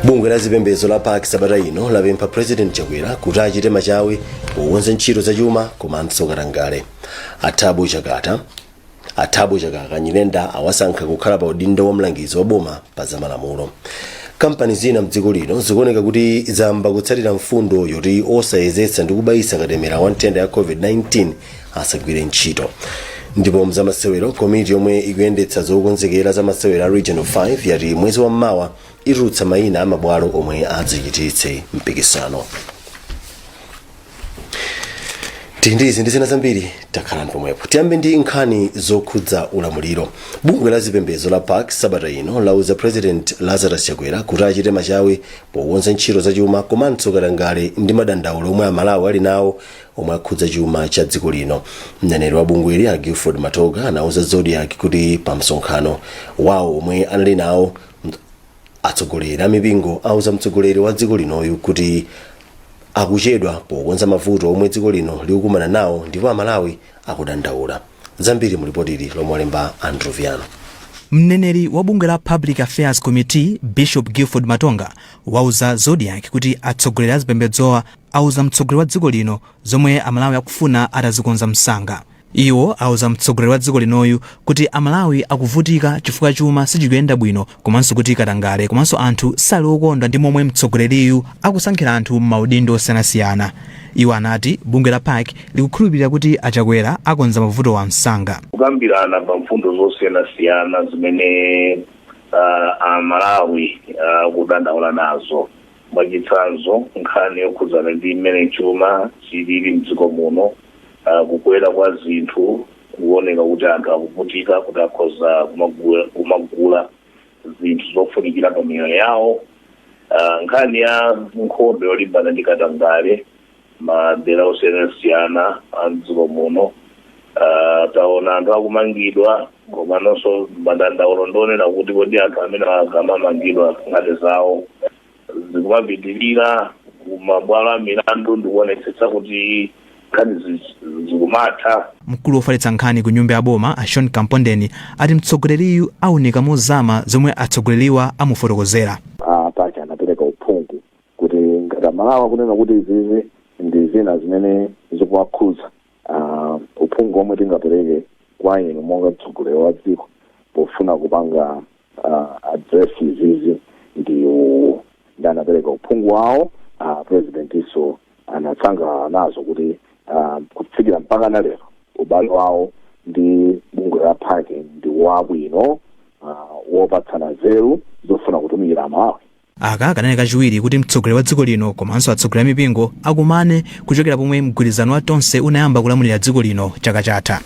Bungwe la zipembedzo la Park Msabatayi lapempha President Chakwera kuti achite machawi powonza ntchito zachuma komanso katangale. Athabo chakaka Nyirenda awasankha kukhala pa udindo wa mlangizi wa boma pa zamalamulo. Kampani zina mdziko lino zikuoneka kuti zamba kutsatira mfundo yoti osayezetsa ndi kubayitsa katemera wa nthenda ya COVID-19 asagwire ntchito. Ndipo mzamasewero komiti yomwe ikuyendetsa zokonzekera za masewero a Regional 5 yati mwezi wa mmawa itulutsa mayina a mabwalo omwe adzachititse mpikisano. Tindizi ndi zina zambiri takhalani pomwepo. Tiyambe ndi nkhani zokhudza ulamuliro. Bungwe la zipembedzo la Park Msabatayi lauza President Lazarus Chakwera kuti achite machawi powonza ntchito zachuma komanso katangale ndi madandaulo omwe Amalawi ali nawo omwe akhudza chuma cha dziko lino. Mneneri wa bungweli a Gilford Matoga anauza Zodiak kuti pa msonkhano wawo omwe anali nawo atsogoleri a mipingo auza mtsogoleri wa dziko linoyu kuti akuchedwa pokonza mavuto omwe dziko lino likukumana nawo ndipo Amalawi akudandaula. Zambiri mu ripoti lomwe alemba Andrew Viano. Mneneri wa bungwe la Public Affairs Committee Bishop Gilford Matoga wauza Zodiak kuti atsogoleri a zipembedzowa auza mtsogoleri wa dziko lino zomwe Amalawi akufuna atazikonza msanga. Iwo auza mtsogoleri wa dziko linoyu kuti Amalawi akuvutika chifukwa chuma sichikuyenda bwino komanso kuti katangale komanso anthu sali okondwa ndi momwe mtsogoleriyu akusankhira anthu m'maudindo osiyanasiyana. Iwo anati bungwe la Park likukhulupirira kuti Chakwera akonza mavuto wa msanga. Kugambirana pa mfundo zosiyanasiyana zimene Amalawi kudandaula nazo. Mwachitsanzo nkhani yokhudzana ndi mmene chuma chilili mdziko muno, kukwera kwa zinthu kuoneka kuti anthu akuvutika kuti akhoza kumagula zinthu zofunikira pa miyoyo yawo. Nkhani ya nkhondo yolimbana ndi katangale madera osiyanasiyana a mdziko muno, taona anthu akumangidwa komanso madandaulo ndionena kuti kodi anthu amene akamamangidwa ngati zawo zikumapitirira kumabwalo a milandu ndikuonetsetsa kuti nkhani zikumatha. Mkulu wofalitsa nkhani ku nyumba ya boma Ashon Kampondeni ati mtsogoleriyu aoneka mozama zomwe atsogoleriwa amufotokozera. Pacha anapereka uphungu kuti ngati Amalawi kunena kuti izizi ndi zina zimene zikuwakhudza. Uphungu omwe tingapereke kwa inu monga mtsogoleri wa dziko pofuna kupanga address izizi ndiyo anapereka uphungu wawo. President iso anatsanga nazo kuti kutsikira mpaka na lero ubale wawo ndi bungwe la Park ndi wabwino, wopatsana nzeru zofuna kutumikira Amalawi. Aka kanene kachiwiri kuti mtsogoleri wa dziko lino komanso atsogoleri a mipingo akumane kuchokera pomwe mgwirizano wa tonse unayamba kulamulira dziko lino chaka chatha.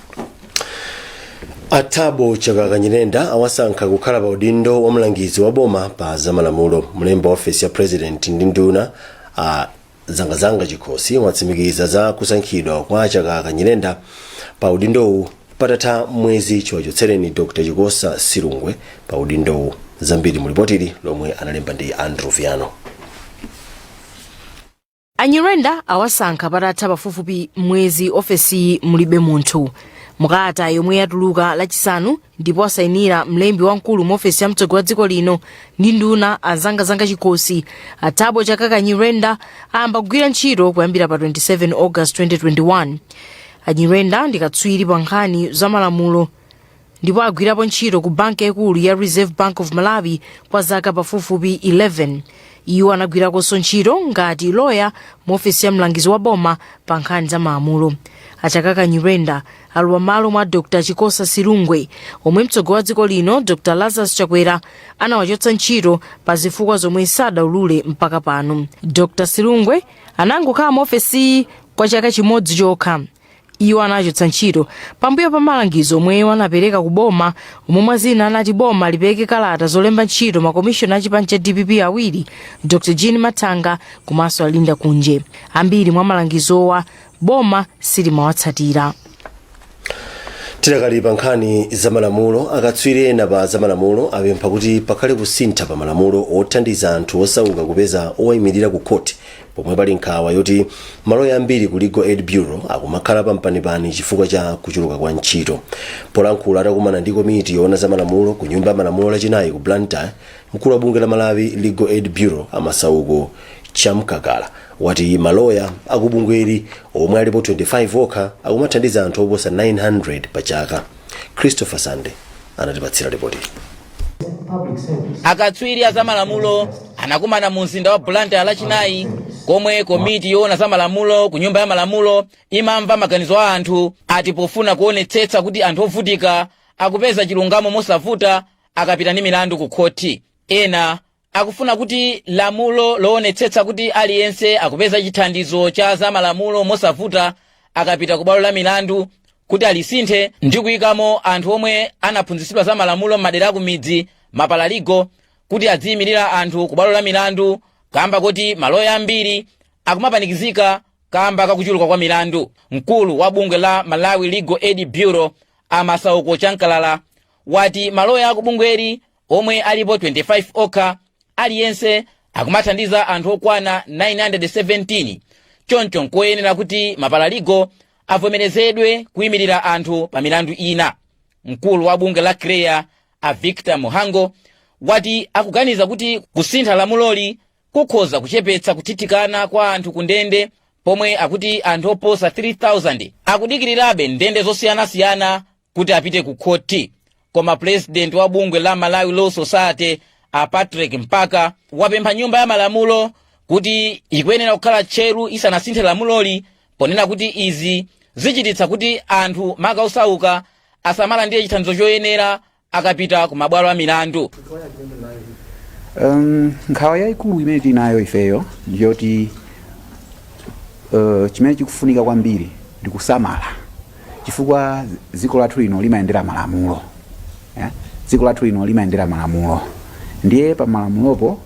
Athabo chakaka Nyirenda awasankha kukhala pa udindo wa mlangizi wa boma pa zamalamulo. Mlembi wa ofisi ya President ndi nduna zangazanga chikhosi watsimikiza za kusankhidwa kwa chakaka Nyirenda pa udindowu patatha mwezi chiwachotsereni Dr. Chikosa Sirungwe pa udindowu. Zambiri mu ripoti lomwe analemba ndi Andrew Viano. Nyirenda awasankha patatha pafupifupi mwezi ofesi mulibe munthu. Mukata yomwe yatuluka lachisanu ndipo asayinira mlembi wamkulu mu ofesi ya mtsogoleri wa dziko lino ndi nduna azangazanga chikhosi. Athabo chakaka Nyirenda ayamba kugwira ntchito kuyambira pa 27 August 2021. Nyirenda ndi katswiri pa nkhani za malamulo ndipo agwirapo ntchito ku banki yakulu ya Reserve Bank of Malawi kwa zaka pafupifupi 11. Iwo anagwirakonso ntchito ngati lawyer mu ofesi ya mlangizi wa boma pa nkhani za malamulo. Achakaka Nyirenda alowa malo mwa Dr. Chikosa Sirungwe omwe mtsogoleri wa dziko lino Dr. Lazarus Chakwera anawachotsa ntchito pa zifukwa zomwe sadaulule mpaka pano. Dr. Sirungwe anangokhala mu ofesi kwa chaka chimodzi chokha. Iwo anachotsa ntchito pambuyo pa malangizo omwe anapereka ku boma, omwe mwazina anati boma lipereke kalata zolemba ntchito makomishona achipani cha DPP awiri, Dr. Jean Matanga komanso Alinda Kunje. Ambiri mwa malangizowa boma silimawatsatira. Tirakali pa nkhani za malamulo, akatswiri ena pa za malamulo apempha kuti pakhale kusintha pa malamulo othandiza anthu osauka kupeza owayimirira ku khoti, pomwe pali nkhawa yoti maloya ambiri ku Legal Aid Bureau akumakhala pampanipani chifukwa cha kuchuluka kwa ntchito. Polankhula atakumana ndi komiti yoona za malamulo ku nyumba ya malamulo lachinayi ku Blantyre, mkulu wa bunge la Malawi Legal Aid Bureau amasauko chamkakala wati maloya akubungweri omwe alipo 25 okha akumathandiza anthu oposa 900 pa chaka. Christopher Sande anatipatsira ripoti. Akatswiri za malamulo anakumana mu mzinda wa Blantyre lachinayi komwe komiti yoona za malamulo ku nyumba ya malamulo imamva maganizo a anthu ati pofuna kuonetsetsa kuti anthu ovutika akupeza chilungamo mosavuta akapita ndi milandu ku khoti. Ena akufuna kuti lamulo loonetsetsa kuti aliyense akupeza chithandizo cha za malamulo mosavuta akapita ku bwalo la milandu kuti alisinthe ndi kuyikamo anthu omwe anaphunzitsidwa za malamulo m'madera ku midzi mapalaligo kuti adziyimirira anthu ku bwalo la milandu kamba kuti maloya ambiri akumapanikizika kamba kakuchuluka kwa milandu. Mkulu wa bungwe la Malawi Legal Aid Bureau amasauko chankalala wati maloya akubungweri omwe alipo 25 okha aliyense akumathandiza anthu okwana 917. Choncho nkoyenera kuti mapalaligo avomerezedwe kuyimirira anthu pa milandu ina. Mkulu wa bunge la CREA Victor Muhango wati akuganiza kuti kusintha lamuloli kukhoza kuchepetsa kuthitikana kwa anthu ku ndende pomwe akuti anthu oposa 3000 akudikirirabe ndende zosiyanasiyana kuti apite ku khoti. Koma president wa bungwe la Malawi Law Society Patrick Mpaka wapempha nyumba ya malamulo kuti ikuyenera kukhala tcheru isanasinthe lamuloli ponena kuti izi zichititsa kuti anthu maka osauka asamalandire chithandizo choyenera akapita ku mabwalo a milandu. Nkhawa yayikulu imene tinayo ifeyo ndiyoti chimene chikufunika kwambiri ndi kusamala chifukwa dziko lathu lino limayendera malamulo. Dziko lathu lino limayendera malamulo. Ndiye pa malamulopo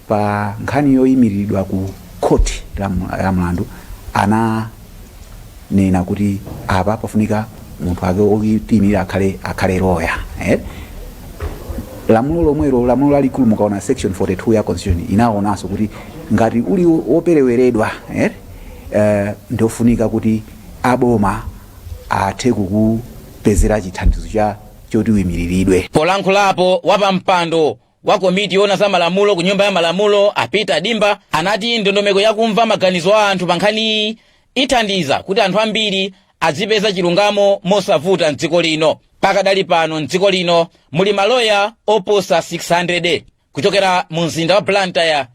pa nkhani yoyimiridwa ku khoti la mlandu ananena kuti apa pafunika munthu ake oyimirira akhale loya. Lamulo lomwelo lamulo lalikulu mukaona section 42 ya constitution inaonanso kuti ngati uli wopereweredwa ndofunika kuti aboma athe kukupezera chithandizo choti uyimiriridwe. Polankhulapo wapampando wa komiti yoona za malamulo ku nyumba ya malamulo Peter Dimba anati ndondomeko yakumva maganizo a anthu pa nkhani ithandiza kuti anthu ambiri azipeza chilungamo mosavuta mdziko lino. Pakadali pano mdziko lino muli maloya oposa 600. Kuchokera mu mzinda wa Blantyre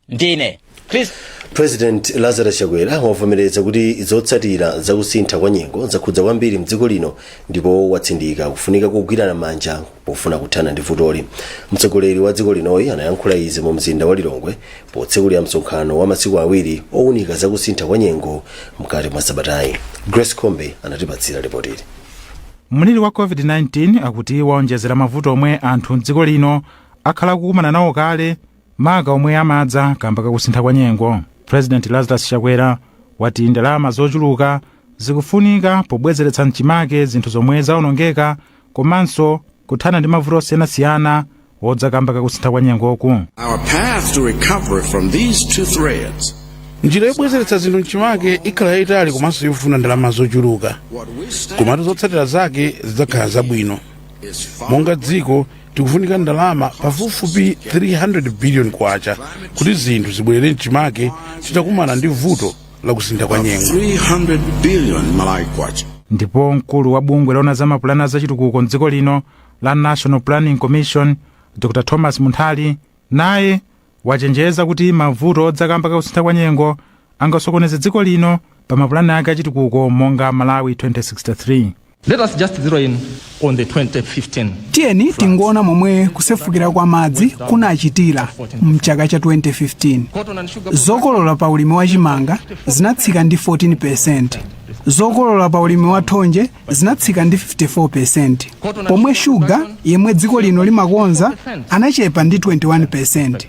ndine Chris. President Lazarus Chakwera wavomereza kuti zotsatira zakusintha kwa nyengo zakhudza kwambiri mdziko lino ndipo watsindika kufunika kugwirana manja pofuna kuthana ndi vutoli. Mtsogoleri wa dziko linoyi anayankhula izi mu mzinda wa Lilongwe potsekulira msonkhano wa masiku awiri owunika zakusintha kwa nyengo mkati mwa Msabatayi. Grace Kombe anatipatsira ripoti. Mliri wa COVID-19 akuti waonjezera mavuto omwe anthu mdziko lino akhala kukumana nawo kale maka omwe amadza kamba kakusintha kwa nyengo. President Lazarus Chakwera wati ndalama zochuluka zikufunika pobwezeretsa mchimake zinthu zomwe zaonongeka komanso kuthana ndi mavuto osiyanasiyana odza kamba kakusintha kwa nyengoku. Our path to recover from these two threads. Njira yobwezeretsa zinthu mchimake ikhala yayitali komanso yofuna ndalama zochuluka. Komatu zotsatira zake zidzakhala zabwino. Monga dziko tikufunika ndalama pafupifupi 300 billion kwacha kuti zinthu zibwerere mchimake titakumana ndi vuto la kusintha kwa nyengo. 300 billion Malawi kwacha. Ndipo mkulu wa bungwe laona za mapulani zachitukuko mdziko lino la National Planning Commission Dr. Thomas Munthali naye wachenjeza kuti mavuto odza kamba kakusintha kwa nyengo angasokoneze dziko lino pa mapulani ake achitukuko monga Malawi 2063. Let us just zero in on the 2015. Tieni tingoona momwe kusefukira kwa madzi kunachitira mchaka cha 2015. Zokolola pa ulimi wa chimanga zinatsika ndi 14%. Zokolola pa ulimi wa thonje zinatsika ndi 54%. Pomwe shuga yemwe dziko lino limakonza anachepa ndi 21%.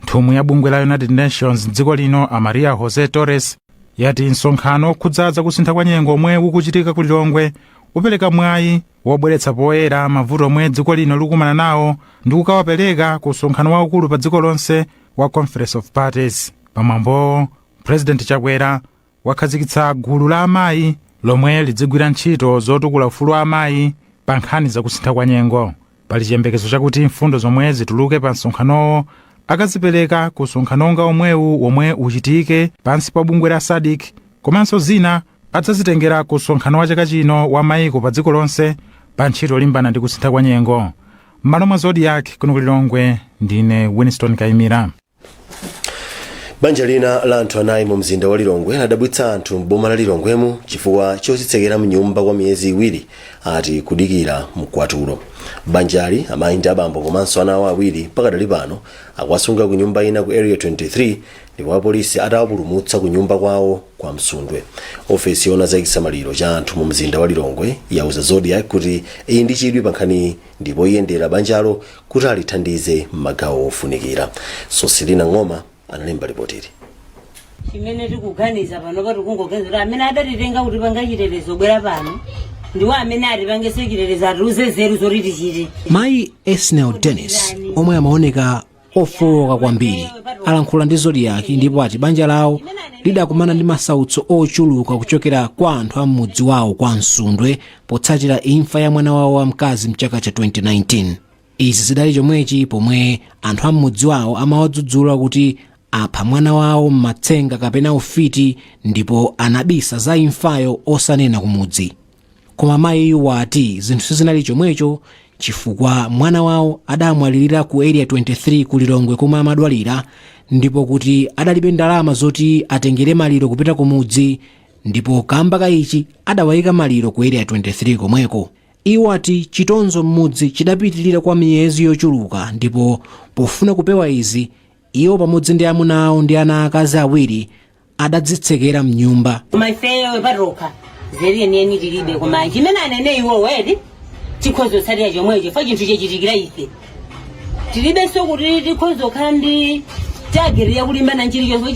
Nthumwi ya bungwe la United Nations dziko lino Maria Jose Torres yati msonkhano khudzaza kusintha kwa nyengo omwe ukuchitika ku Lilongwe upereka mwayi wobweretsa poyera mavuto omwe dziko lino likumana nawo ndi kukawapereka ku msonkhano waukulu pa dziko lonse wa Conference of Parties. Pamwambo President Chakwera wakhazikitsa gulu la amayi lomwe lidzigwira ntchito zotukula ufulu wa amayi pa nkhani za kusintha kwa nyengo. pali chiyembekezo chakuti mfundo zomwe zituluke pa msonkhanowo akazipereka ku msonkhano omwewu omwe uchitike pansi pa bungwe la Zodiak, komanso zina adzazitengera ku msonkhano wa chaka chino wa maiko pa dziko lonse pa ntchito yolimbana ndi kusintha kwa nyengo. M'malo mwa Zodiak kuno ku Lilongwe, ndine Winston Kaimira. Banja lina la anthu anayi mu mzinda wa Lilongwe ladabwitsa anthu m'boma la Lilongwemu chifukwa chozitsekera mnyumba kwa miyezi iwiri ati kudikira mkwatulo. Banjali amayi ndi abambo komanso ana awo awiri pakadali pano akuwasunga ku nyumba ina ku area 23 ndipo apolisi atawapulumutsa ku nyumba kwawo kwa Msundwe. Ofesi yona za chisamaliro cha anthu mu mzinda wa Lilongwe yauza Zodiak kuti iyi ndi chidwi pa nkhani ndipo iyendera banjalo kuti alithandize m'magawo ofunikira. Sosilina Ng'oma analemba ripotiri. Chimene tikuganiza pano pati kungoganiza amene adatitenga kuti pangachitetezo bwera pano ndiwo amene atipange sekitetezo atiuze zeru zoti tichite. Mayi Esnel Dennis omwe amaoneka ofowoka kwambiri alankhula ndi Zodiak ndipo ati banja lawo lidakumana ndi masautso ochuluka kuchokera kwa anthu a m'mudzi wawo kwa Msundwe potsatira imfa ya mwana wawo wamkazi mchaka cha 2019. Izi zidali chomwechi pomwe anthu a m'mudzi wawo amawadzudzula kuti apha mwana wawo m'matsenga kapena ufiti ndipo anabisa za imfayo osanena kumudzi. Koma mayi wati zinthu sizinali chomwecho chifukwa mwana wawo adamwalirira ku area 23 ku Lilongwe komwe amadwalira ndipo kuti adalibe ndalama zoti atengere maliro kupita kumudzi ndipo kamba ka ichi adawayika maliro ku area 23 komweko. Iwo ati chitonzo m'mudzi chidapitirira kwa miyezi yochuluka ndipo pofuna kupewa izi iwo pamodzi ndi amuna awo ndi ana akazi awiri adadzitsekera mnyumba. Koma ifeyo weparoka zeri yeniyeni tilibe koma chimene anene iwo wedi chikhozo tsatira chomwecho fa chinthu chechitikira ife tilibe so kuti tikhozo kandi tagirira kulimbana nchilichonso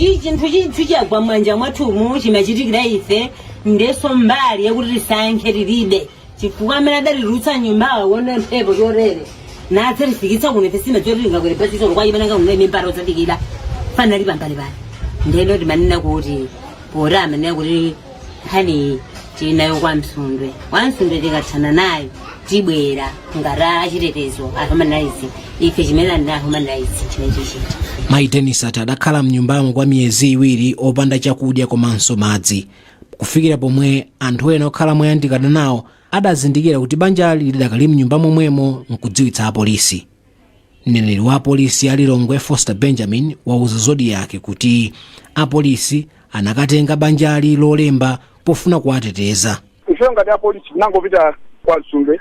chinthu chagwa mwanja mwathumu chimachitikira ife ndeso mbali yakuti tisankhe tilibe chifukwa amene adalirutsa nyumbawo wona mphepo chorere natserifikitsa kuno pesima zoti lingakwelepasiso kwa imene ngaunene mparo zadikira fana libambali bali ndendo timanena kuti pora amene kuti hani tinayo kwa Msundwe wansundwe tikathana nayo tibwera ngara achitetezo ahumanaizi ife chimene ndi ahumanaizi chinechichita. Mayi Dennis ati adakhala mnyumbamo kwa miyezi iwiri opanda chakudya komanso madzi kufikira pomwe anthu ena okhala moyandikana nawo adazindikira kuti banjali lidakali mnyumba momwemo nkudziwitsa apolisi. Mneneri wa apolisi a Lilongwe Foster Benjamin wauza Zodiak kuti apolisi anakatenga banjali lolemba pofuna kuwateteza. Ife ngati apolisi tinangopita kwa Msundwe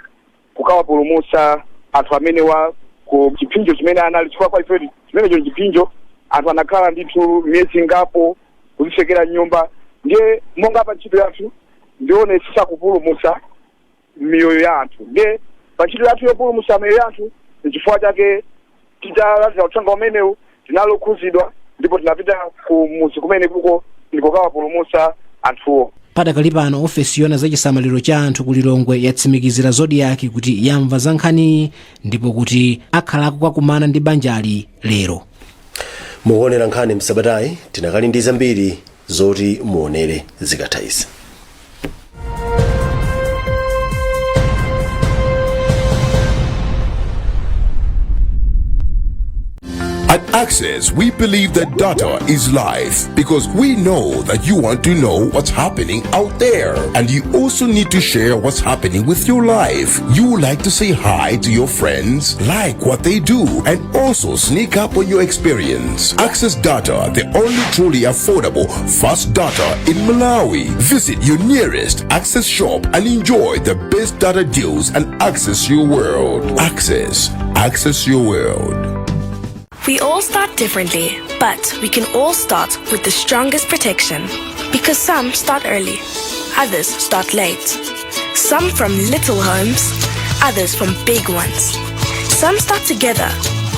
kukawapulumutsa anthu amene wa ku chipinjo chimene anali chifukwa kwa ife chimene chipinjo anthu anakhala ndithu miyezi ngapo kuzitsekera nyumba ndiye monga pa ntchito yathu ndionesesa kupulumutsa miyoyo ya anthu ndiye pa ntchito yathu yopulumutsa miyoyo ya anthu chifukwa chake tidalazira uthenga umenewu tinalokhuzidwa ndipo tinapita ku mudzi kumene kuko ndikokawapulumutsa anthuwo. Padakali pano ofesi yona za chisamaliro cha anthu ku Lilongwe yatsimikizira Zodiak kuti yamva za nkhani ndipo kuti akhalako kwakumana ndi banjali lero. Muonera nkhani Msabatayi tinakali ndi zambiri zoti muonere zikathaisa. At Access, we believe that data is life because we know that you want to know what's happening out there. And you also need to share what's happening with your life. You like to say hi to your friends, like what they do, and also sneak up on your experience. Access Data, the only truly affordable, fast data in Malawi. Visit your nearest Access shop and enjoy the best data deals and access your world. Access your world. We all start differently, but we can all start with the strongest protection. Because some start early, others start late. Some from little homes, others from big ones. Some start together,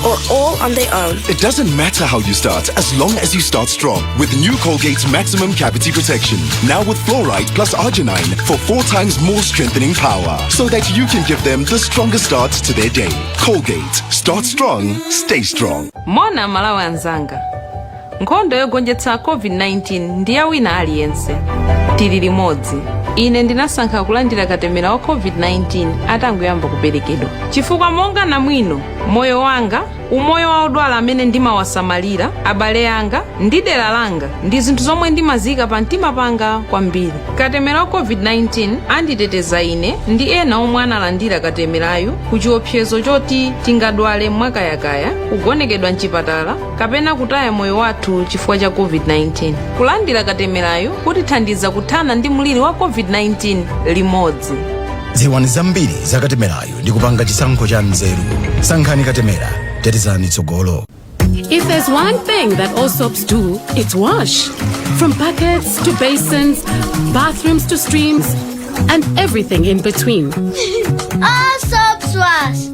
or all on their own. It doesn't matter how you start, as long as you start strong. With new Colgate's Maximum Cavity Protection. Now with fluoride plus arginine for 4 times more strengthening power. So that you can give them the strongest start to their day. Colgate. Start strong, stay strong. Mona Malawi anzanga. Nkhondo yogonjetsa COVID-19 ndiye wina aliyense. tili limodzi. Ine ndinasankha kulandira katemera wa COVID-19 atangoyamba kuperekedwa chifukwa monga namwino moyo wanga, umoyo wa odwala amene ndimawasamalira, abale anga ndi dera langa ndi zinthu zomwe ndimazika pa mtima panga kwambiri. Katemera wa COVID-19 anditeteza ine ndi ena omwe analandira katemerayu ku chiopsezo choti tingadwale mwakayakaya, kugonekedwa mchipatala kapena kutaya moyo wathu chifukwa cha COVID-19. Kulandira katemerayu kutithandiza kuthana ndi mliri wa COVID-19 limodzi. Ziwani zambiri za katemerayu ndi kupanga chisankho cha nzeru. Sankhani katemera, tetezani tsogolo. If there's one thing that all soaps do, it's wash. From buckets to basins, bathrooms to streams, and everything in between. All soaps wash.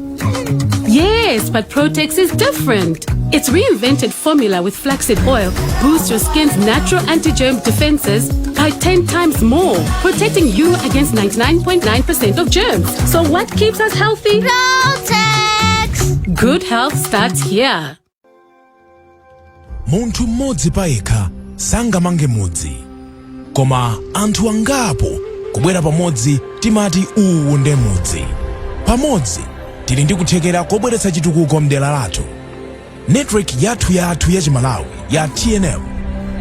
Yes, but Protex is different. Its reinvented formula with flaxseed oil boosts your skin's natural anti-germ defenses by 10 times more, protecting you against 99.9% of germs. So what keeps us healthy? Protex! Good health starts here. Munthu mmodzi payekha sangamange mudzi, koma anthu angapo kubwera pamodzi timati uwu nde mudzi. Pamodzi tili ndi kuthekera kobweretsa chitukuko mdera lathu. Network yathu ya Chimalawi ya TNM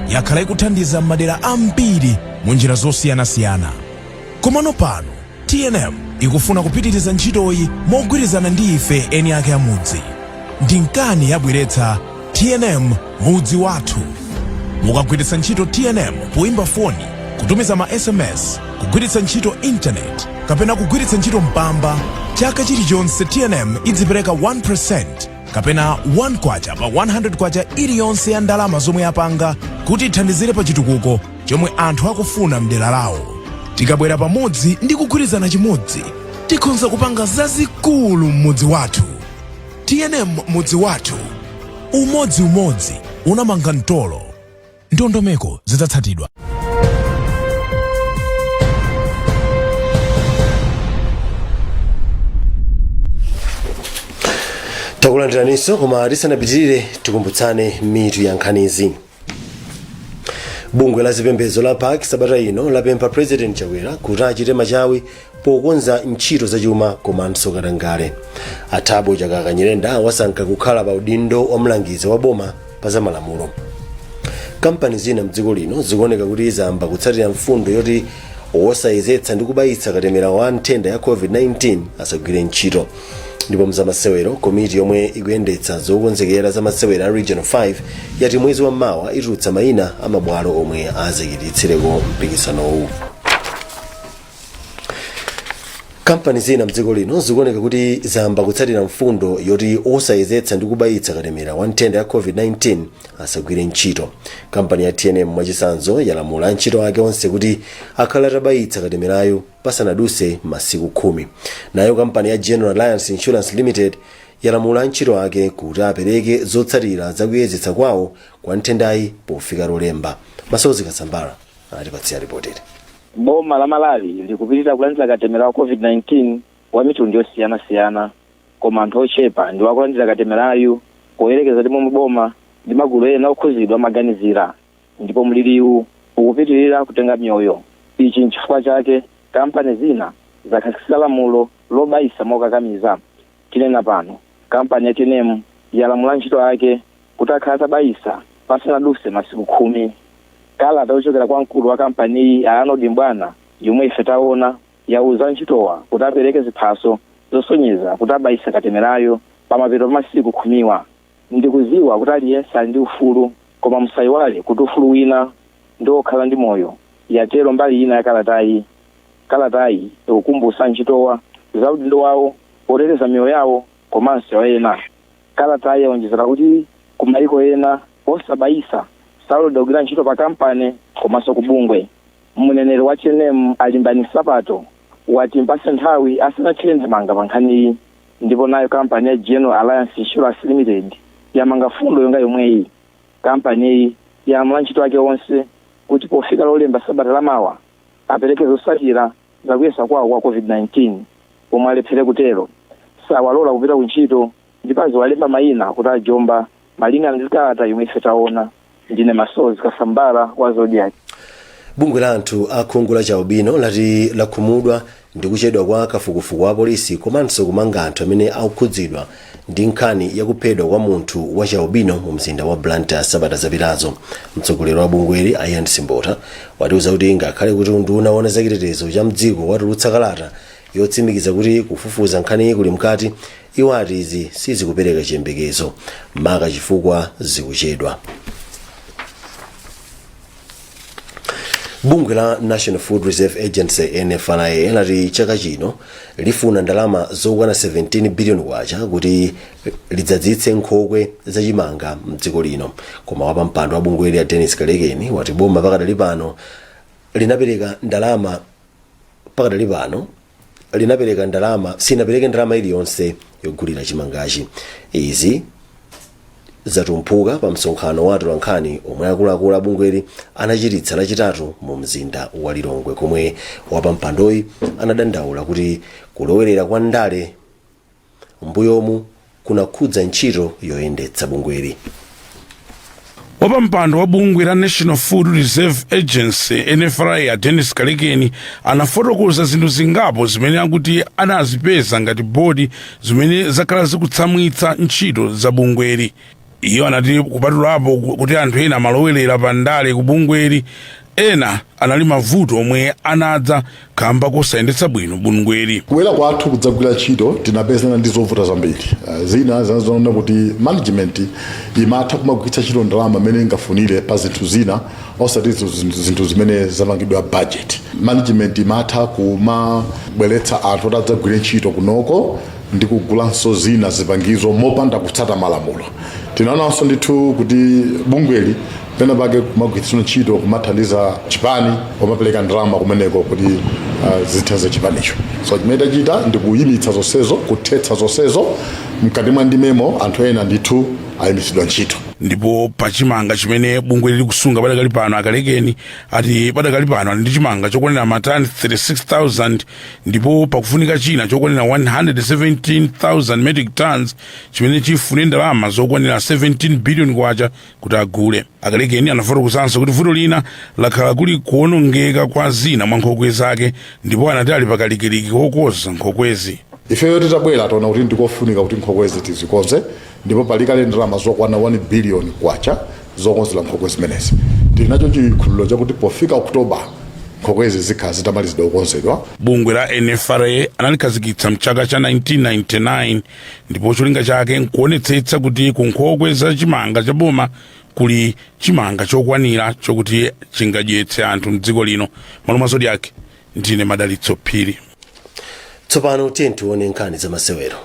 yakhala ikuthandiza madera ambiri mu njira zosiyanasiyana. Komano pano TNM ikufuna kupitiriza ntchitoyi mogwirizana ndi ife eni ake amudzi. Ndi Nkhani yabweretsa TNM mudzi wathu. Mukagwiritsa ntchito TNM poimba foni, kutumiza ma SMS, kugwiritsa ntchito internet kapena kugwiritsa ntchito mpamba, chaka chilichonse TNM idzipereka 1% kapena 1 kwacha pa 100 kwacha iliyonse ya ndalama zomwe yapanga kuti ithandizire pa chitukuko chomwe anthu akufuna mdera lawo. Tikabwera pamodzi ndi kugwirizana chimodzi, tikhoza kupanga zazikulu mmudzi wathu. TNM mudzi wathu. Umodzi unamanga mtolo. Ndondomeko zidzatsatidwa. Takulandiraniso koma tisanapitirire tikumbutsane mitu ya nkhanizi. Bungwe la zipembedzo la Park sabata ino lapempha President Chakwera kuti achite machawi pokonza ntchito zachuma komanso katangale. Athabo Chakaka Nyirenda wasankha kukhala pa udindo wa mlangizi wa boma pa za malamulo. Kampani zina mdziko lino zikuoneka kuti zamba kutsatira mfundo yoti osayezetsa ndi kubayitsa katemera wa nthenda ya COVID-19 asagwire ntchito. Ndipo mzamasewero komiti yomwe ikuyendetsa zokonzekera za masewera a Regional 5 yati mwezi wa mawa itulutsa mayina amabwalo omwe azachititsireko mpikisanowu. Kampani zina mdziko lino zikuoneka kuti zamba kutsatira mfundo yoti osayezetsa ndi kubayitsa katemera wa nthenda ya COVID-19 asagwire ntchito. Kampani ya TNM mwachisanzo yalamula ntchito ake onse kuti akhala atabayitsa katemerayo pasanaduse masiku 10. Nayo kampani ya General Alliance Insurance Limited yalamula ntchito ake kuti apereke zotsatira zakuyezetsa kwawo kwa nthendayi pofika lolemba. Masozi Kasambala atipatsira ripoteri. Boma la Malawi likupitira kulandira katemera wa COVID-19 wa mitundu yosiyana-siyana, koma anthu ochepa ndi wakulandira katemerayu poyerekeza ndi momwe boma ndi magulu ena okhuzidwa amaganizira, ndipo mliriwu ukupitirira kutenga mioyo. Ichi nchifukwa chake kampani zina zakhazikitsa lamulo lobayitsa mokakamiza. Tinena pano kampani ya TNM yalamula ntchito ake kuti akhala atabayitsa pasanaduse masiku 10. Kalata yochokera kwa mkulu wa kampani Arnold Mbwana yomwe ife taona yauza ntchitowa kuti apereke ziphaso zosonyeza kuti abayitsa katemerayo pamapeto pa masiku 10. Ndikuziwa kuti aliyense ali ndi ufulu, koma musayiwale kuti ufulu wina ndi okhala ndi moyo. Yatero mbali ina ya kalatayi ikukumbutsa ntchitowa za udindo wawo poteteza miyoyo yawo komanso ena. Kalatayi yaonjezera kuti kumayiko ena osabayitsa salodogera ntchito pa kampani komanso kubungwe. Mneneri wa TNM alimbani Sapato wati mpase nthawi asanathire ndemanga pa nkhaniyi, ndipo nayo kampani ya General Alliance Insurance Limited yamanga fundo yonga yomweyi. Kampani yalamula ntchito ake onse kuti pofika lolemba sabata lamawa apereke zotsatira zakuyesa kwawo kwa COVID-19, pomwe alephere kutero sawalola kupita kuntchito ndipo aziwalemba mayina kuti ajomba malingana ndi kalata yomwe ife taona. Ndine Masozi Kasambala wa Zodiak. Bungwe la anthu akhungu la chaubino lati lakhumudwa ndi kuchedwa kwa kafukufuku wa polisi komanso kumanga anthu amene akukhudzidwa ndi nkhani yakuphedwa kwa munthu wa chaubino mu mzinda wa Blantyre sabata zapitazo. Mtsogoleri wa bungweli Ian Simbota watiuza kuti ngakhale kuti unduna wa zachitetezo cha mdziko watulutsa kalata yotsimikiza kuti kufufuza nkhani kuli mkati, iwo ati izi sizikupereka chiyembekezo maka chifukwa zikuchedwa. Bungwe la National Food Reserve Agency NFRA lati chaka chino lifuna ndalama zokwana 17 billion kwacha kuti lidzadzitse nkhokwe zachimanga mdziko lino. Koma wapampando wa bungweli ya Dennis Kalekeni wati boma pakadali pano linapereka ndalama sinapereke ndalama iliyonse yogulira chimangachi. Izi zatumphuka pa msonkhano wa Nkhani omwe akuluakulu a bungweli anachititsa lachitatu mu mzinda wa Lilongwe, komwe wapampandoyi anadandaula kuti kulowerera kwa ndale mbuyomu kunakhudza ntchito yoyendetsa bungweli. Wapampando wa bungwe la National Food Reserve Agency NFRA Dennis Kalekeni anafotokoza zinthu zingapo zimene akuti anazipeza ngati bodi zimene zakhala zikutsamwitsa ntchito za bungweli. Iyo anati kupatulapo kuti anthu ena amalowerera pa ndale ku bungweli, ena anali mavuto omwe anadza kamba kosayendetsa bwino bungweli. Kubwera kwathu kudzagwira ntchito tinapezana ndi zovuta zambiri. Zina zinazoona kuti management imatha kumagwiritsa ntchito ndalama amene ingafunire pa zinthu zina osati zinthu zimene zamangidwa budget. Management imatha kumabweretsa anthu kuti adzagwire ntchito kunoko ndi kugulanso zina zipangizo mopanda kutsata malamulo. Tinaonanso ndithu kuti bungweli pena pake kumagwiritsa ntchito kumathandiza chipani omapereka ndalama kumeneko kuti zithandize chipanicho. So chimene tachita ndi kuyimitsa zonsezo, kuthetsa zonsezo mkati mwa ndimemo anthu ena ndithu ayimitsidwa ntchito. Ndipo pachimanga chimene bungweli likusunga padakali pano Akalekeni ati padakali pano ndi chimanga chokwanira matani 36,000 ndipo pakufunika china chokwanira 117,000 metric tons chimene chifune ndalama zokwanira 17 billion kwacha kuti agule. Akalekeni anafotokozanso kuti vuto lina lakhala kuli kuonongeka kwa zina mwa nkhokwe zake, ndipo anati ali pakalikiliki kokonza nkhokwezi. Ifeyo titabwera taona kuti ndikofunika kuti nkhokwezi tizikonze, ndipo palikale ndalama zokwana 1 billion kwacha zokonzera nkhokwe zimenezi. Tinacho chikhulupiriro chakuti pofika Oktoba nkhokwezi zikhala zitamalizidwa kukonzedwa. Bungwe la NFRA analikhazikitsa mchaka cha 1999 ndipo cholinga chake nkuonetsetsa kuti ku nkhokwe za chimanga cha boma kuli chimanga chokwanira chokuti chingadyetse anthu mdziko lino. Maluma Zodiak, ndine Madalitso Phiri. Tsopano tione nkhani za masewero.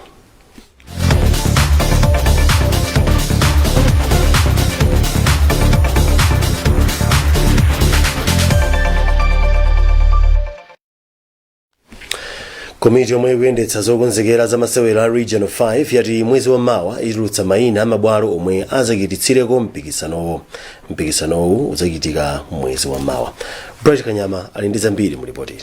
Komiti yomwe ikuyendetsa zokonzekera za masewero a Region 5 yati mwezi wa mawa itulutsa mayina amabwalo omwe azachititsireko mpikisanowo. Mpikisanowu uzachitika mwezi wa mawa. Bright Kanyama ali ndi zambiri mu ripoti.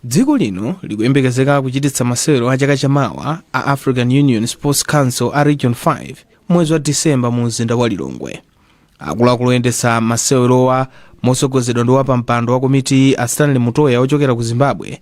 Dziko lino likuyembekezeka kuchititsa masewero a chaka chamawa a African Union Sports Council a Region 5 mwezi wa Disemba mu mzinda wa Lilongwe. Akuluakulu oyendetsa masewerowa mosogozedwa ndi wapampando wa komiti a Stanley Mutoya ochokera ku Zimbabwe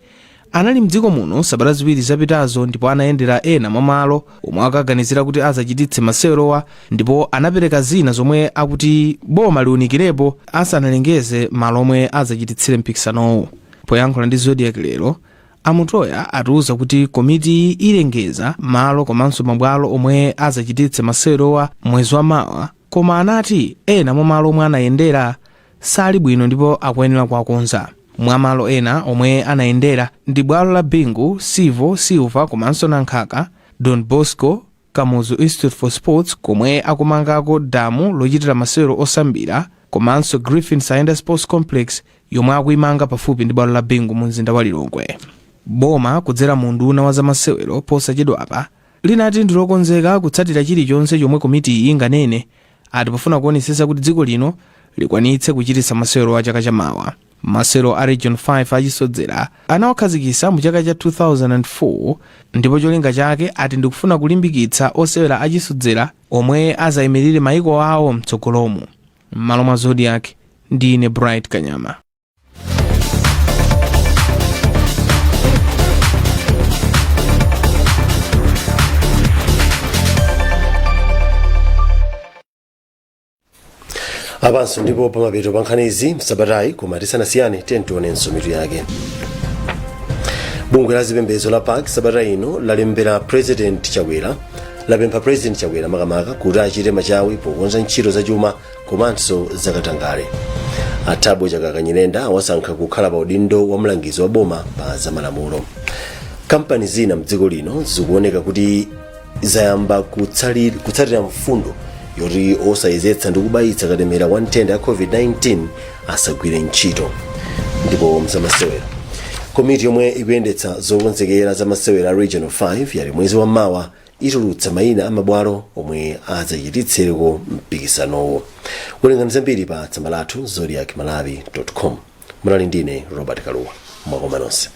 anali mdziko muno sabata ziwiri zapitazo, ndipo anayendera ena mwa malo omwe akaganizira kuti azachititse masewerowa, ndipo anapereka zina zomwe akuti boma liunikirepo asanalengeze malo omwe azachititsire mpikisanowo. Poyankhula ndi Zodiak lero, Amutoya atiuza kuti komiti ilengeza malo komanso mabwalo omwe azachititse masewerowa mwezi wa mawa, koma anati ena mwa malo omwe anayendera sali bwino ndipo akuyenera kuwakonza. Mwa malo ena omwe anayendera ndi bwalo la Bingu, Sivo, Silva komanso Nankhaka, Don Bosco, Kamuzu Institute for Sports komwe akumangako damu lochitira masewero osambira, komanso Griffin Saenda Sports Complex yomwe akuyimanga pafupi ndi bwalo la Bingu mu mzinda wa Lilongwe. Boma kudzera mu unduna wa zamasewero posachedwapa linati ndilokonzeka kutsatira chilichonse chomwe komiti iyi inganene, ati pofuna kuonetsetsa kuti dziko lino likwanitse kuchititsa masewero a chaka chamawa. Masewero a Region 5 achisodzera anawakhazikitsa mu chaka cha 2004, ndipo cholinga chake ati ndikufuna kulimbikitsa osewera achisodzera omwe azayimirire mayiko awo mtsogolomo. Malo mwa Zodiak, ndine Bright Kanyama. apanso ndipo pamapeto pa nkhanizi Msabatayi koma tisanasiyane tiwonenso mitu yake. Bungwe la zipembedzo la PAC Sabata ino lapempha President Chakwera makamaka kuti achite machawi pokonza ntchito zachuma komanso zakatangale. Athabo Chakakanyirenda wasankha kukhala pa udindo wa mlangizi wa boma pa zamalamulo. Kampani zina mdziko lino zikuoneka kuti zayamba kutsatira mfundo yoti osayezetsa ndi kubayitsa katemera wa nthenda ya COVID-19 asagwire ntchito. Ndipo mzamasewera komiti yomwe ikuyendetsa zokonzekera za masewera regional 5 yali mwezi wa mawa itulutsa mayina amabwalo omwe adzachititsereko mpikisanowo. Kuwerenga zambiri pa tsamba lathu zodiakmalawi.com. Munali ndine Robert Kaluwa. Mwakoma nonse.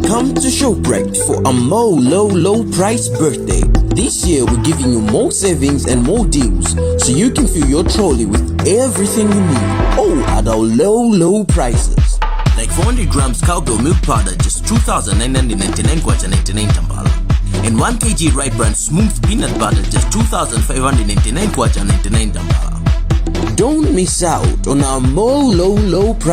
Come to ShowBreak for a more low price birthday. This year we're giving you more savings and more deals so you can fill your trolley with everything you need, all at our low prices. Like 400 grams cowbell milk powder, just 2,999 kwacha 99 tambala. And 1 kg Right Brand smooth peanut butter, just 2,599 kwacha 99 tambala. Don't miss out on our more low price.